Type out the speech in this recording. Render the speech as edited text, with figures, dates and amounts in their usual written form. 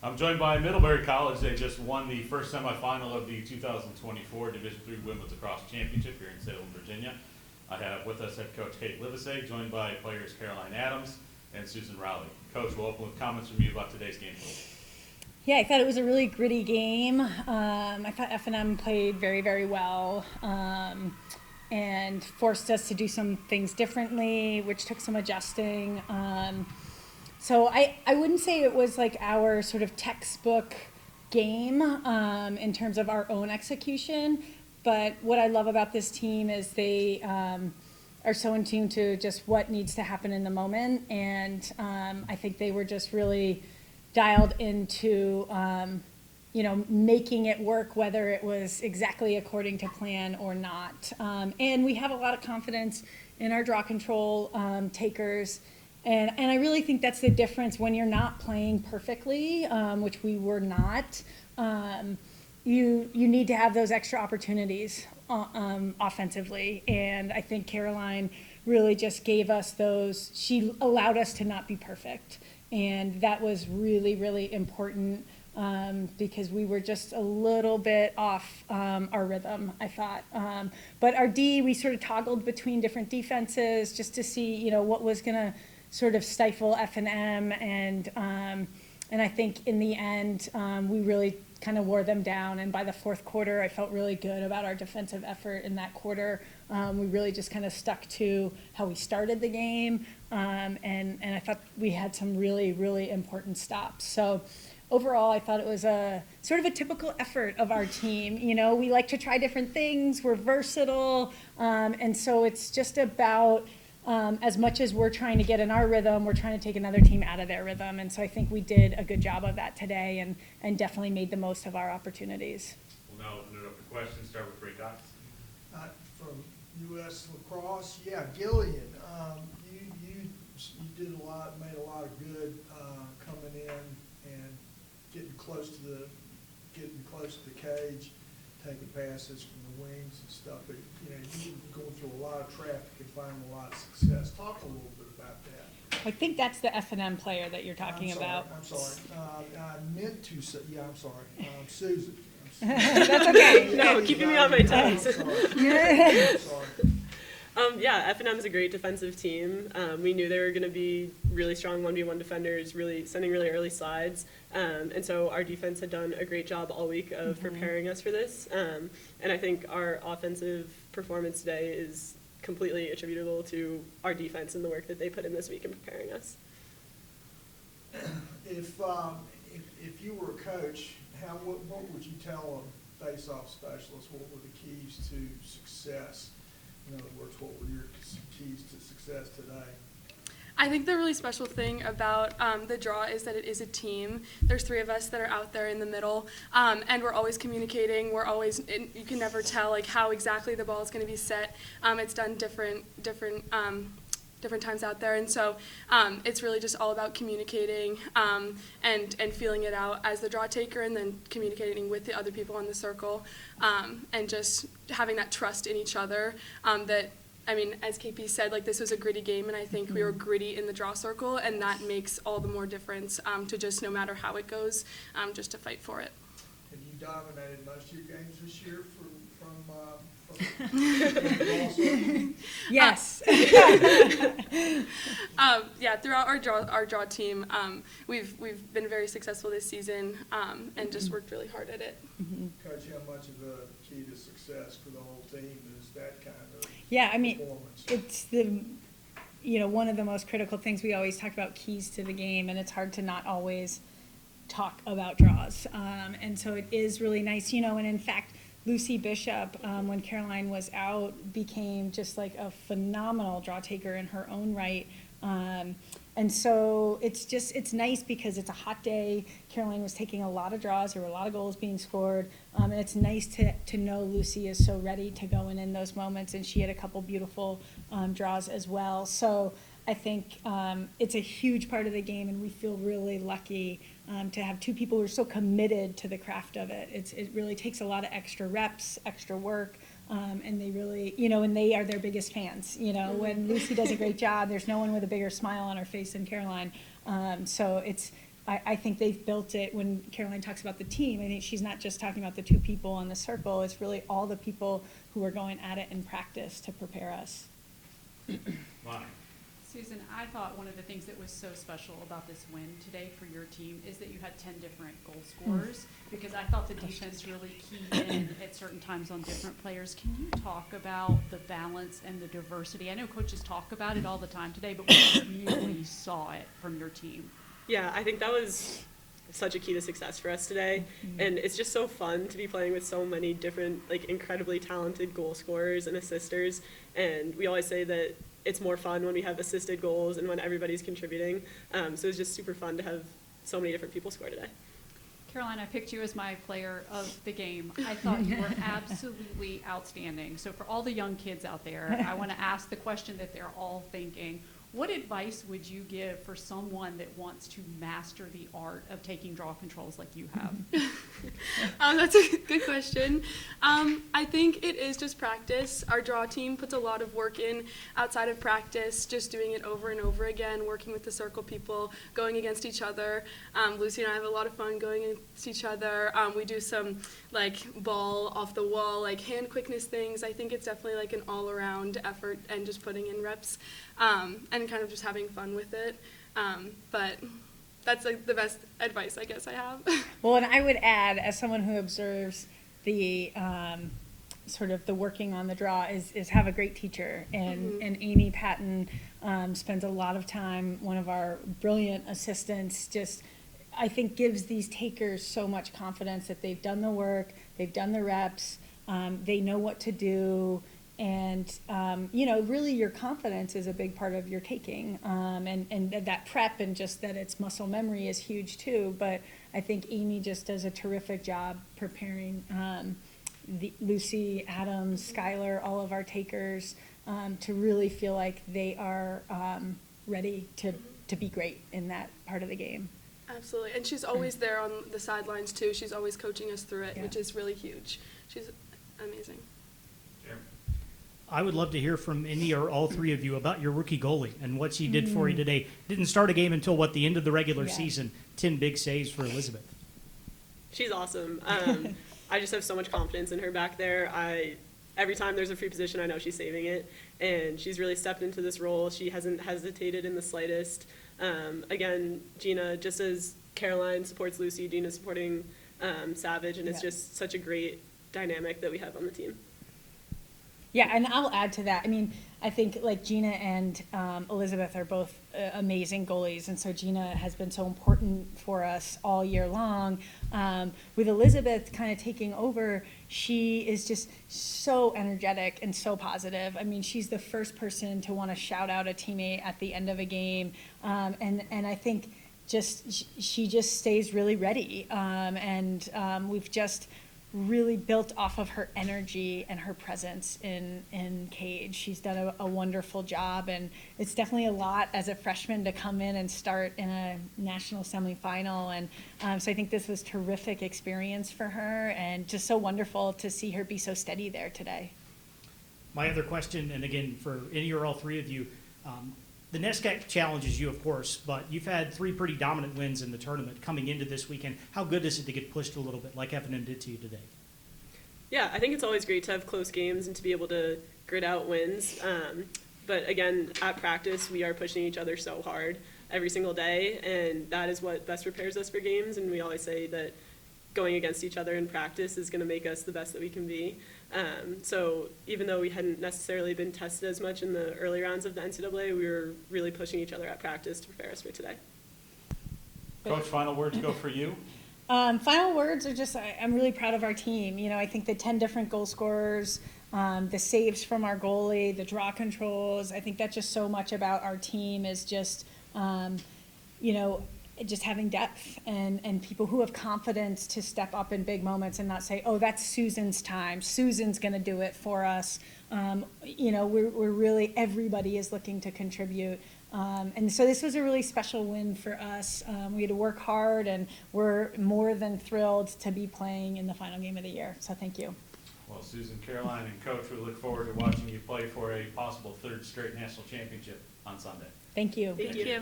I'm joined by Middlebury College. They just won the first semifinal of the 2024 Division III Women's Lacrosse Championship here in Salem, Virginia. I have with us head coach Kate Livesay, joined by players Caroline Adams and Susan Rowley. Coach, we'll open with comments from you about today's game. Yeah, I thought it was a really gritty game. I thought F&M played very, very well and forced us to do some things differently, which took some adjusting. So I wouldn't say it was like our sort of textbook game in terms of our own execution, but what I love about this team is they are so in tune to just what needs to happen in the moment, and I think they were just really dialed into making it work, whether it was exactly according to plan or not. And we have a lot of confidence in our draw control takers. And I really think that's the difference when you're not playing perfectly, which we were not. You need to have those extra opportunities offensively. And I think Caroline really just gave us those. She allowed us to not be perfect. And that was really, really important because we were just a little bit off our rhythm, I thought. But our D, we sort of toggled between different defenses just to see, what was going to sort of stifle F&M, and I think in the end we really kind of wore them down, and by the fourth quarter I felt really good about our defensive effort in that quarter. We really just kind of stuck to how we started the game, and I thought we had some really, really important stops. So overall, I thought it was a sort of a typical effort of our team. We like to try different things, we're versatile, and so it's just about as much as we're trying to get in our rhythm, we're trying to take another team out of their rhythm. And so I think we did a good job of that today and definitely made the most of our opportunities. We'll now open it up for questions. Start with Ray Cox. From U.S. Lacrosse, Gillian, you did a lot, made a lot of good coming in and getting close to the cage, taking passes from the wings and stuff, but you're going through a lot of traffic and finding a lot of success. Talk a little bit about that. I think that's the F&M player that you're talking about. I'm sorry. I meant to say, I'm sorry. Susan. That's okay. No, keeping me on my toes. I'm sorry. F&M is a great defensive team. We knew they were going to be really strong 1v1 defenders, really sending really early slides. And so our defense had done a great job all week of preparing us for this. And I think our offensive performance today is completely attributable to our defense and the work that they put in this week in preparing us. If you were a coach, what would you tell a face-off specialist? What were the keys to success? In other words, what were your keys to success today? I think the really special thing about the draw is that it is a team. There's three of us that are out there in the middle, and we're always communicating. You can never tell how exactly the ball is going to be set. It's done different times out there, and so it's really just all about communicating and feeling it out as the draw taker, and then communicating with the other people in the circle, and just having that trust in each other. As KP said, this was a gritty game, and I think we were gritty in the draw circle, and that makes all the more difference to just, no matter how it goes, just to fight for it. Have you dominated most of your games this year from Yes. Throughout our draw team, we've been very successful this season, and just worked really hard at it. Coach, how much of a key to success for the whole team is that kind of performance? It's one of the most critical things. We always talk about keys to the game, and it's hard to not always talk about draws. And so it is really nice, and in fact, Lucy Bishop, when Caroline was out, became just a phenomenal draw taker in her own right. And so it's nice because it's a hot day. Caroline was taking a lot of draws. There were a lot of goals being scored. And it's nice to know Lucy is so ready to go in those moments. And she had a couple beautiful draws as well. So I think it's a huge part of the game, and we feel really lucky to have two people who are so committed to the craft of it. It really takes a lot of extra reps, extra work, and they really, and they are their biggest fans. When Lucy does a great job, there's no one with a bigger smile on her face than Caroline. So I think they've built it. When Caroline talks about the team, I think she's not just talking about the two people on the circle. It's really all the people who are going at it in practice to prepare us. Lonnie. Susan, I thought one of the things that was so special about this win today for your team is that you had 10 different goal scorers, because I thought the defense really keyed in at certain times on different players. Can you talk about the balance and the diversity? I know coaches talk about it all the time today, but we really saw it from your team. Yeah, I think that was such a key to success for us today. And it's just so fun to be playing with so many different, like, incredibly talented goal scorers and assisters. And we always say that it's more fun when we have assisted goals and when everybody's contributing. So it's just super fun to have so many different people score today. Caroline, I picked you as my player of the game. I thought you were absolutely outstanding. So for all the young kids out there, I want to ask the question that they're all thinking. What advice would you give for someone that wants to master the art of taking draw controls like you have? That's a good question. I think it is just practice. Our draw team puts a lot of work in outside of practice, just doing it over and over again, working with the circle people, going against each other. Lucy and I have a lot of fun going against each other. We do some like ball off the wall, like hand quickness things. I think it's definitely like an all-around effort and just putting in reps and kind of just having fun with it. But that's like the best advice I guess I have. Well, and I would add, as someone who observes the sort of the working on the draw, is have a great teacher. And Amy Patton spends a lot of time, one of our brilliant assistants, just I think gives these takers so much confidence that they've done the work, they've done the reps, they know what to do. And, really your confidence is a big part of your taking. And that prep and just that it's muscle memory is huge too. But I think Amy just does a terrific job preparing Lucy, Adams, Skylar, all of our takers to really feel like they are ready to be great in that part of the game. Absolutely. And she's always there on the sidelines too. She's always coaching us through it, Yeah. which is really huge. She's amazing. I would love to hear from any or all three of you about your rookie goalie and what she did for you today. Didn't start a game until, the end of the regular season. 10 big saves for Elizabeth. She's awesome. I just have so much confidence in her back there. Every time there's a free position, I know she's saving it. And she's really stepped into this role. She hasn't hesitated in the slightest. Again, Gina, just as Caroline supports Lucy, Gina's supporting Savage, and it's just such a great dynamic that we have on the team. Yeah, and I'll add to that. I mean, I think like Gina and Elizabeth are both amazing goalies, and so Gina has been so important for us all year long. With Elizabeth kind of taking over, she is just so energetic and so positive. I mean, she's the first person to want to shout out a teammate at the end of a game, and I think she just stays really ready, and we've just really built off of her energy and her presence in cage. She's done a wonderful job, and it's definitely a lot as a freshman to come in and start in a national semifinal. And so I think this was terrific experience for her, and just so wonderful to see her be so steady there today. My other question, and again, for any or all three of you, the NESCAC challenges you, of course, but you've had 3 pretty dominant wins in the tournament coming into this weekend. How good is it to get pushed a little bit like Effingham did to you today? Yeah, I think it's always great to have close games and to be able to grit out wins. But again, at practice, we are pushing each other so hard every single day, and that is what best prepares us for games. And we always say that going against each other in practice is going to make us the best that we can be. So even though we hadn't necessarily been tested as much in the early rounds of the NCAA, we were really pushing each other at practice to prepare us for today. Coach, final words go for you. Final words are just, I'm really proud of our team. I think the 10 different goal scorers, the saves from our goalie, the draw controls, I think that's just so much about our team is just, just having depth and people who have confidence to step up in big moments and not say, oh, that's Susan's time. Susan's going to do it for us. We're really, everybody is looking to contribute. And so this was a really special win for us. We had to work hard, and we're more than thrilled to be playing in the final game of the year. So thank you. Well, Susan, Caroline, and Coach, we look forward to watching you play for a possible 3rd straight national championship on Sunday. Thank you. Thank you.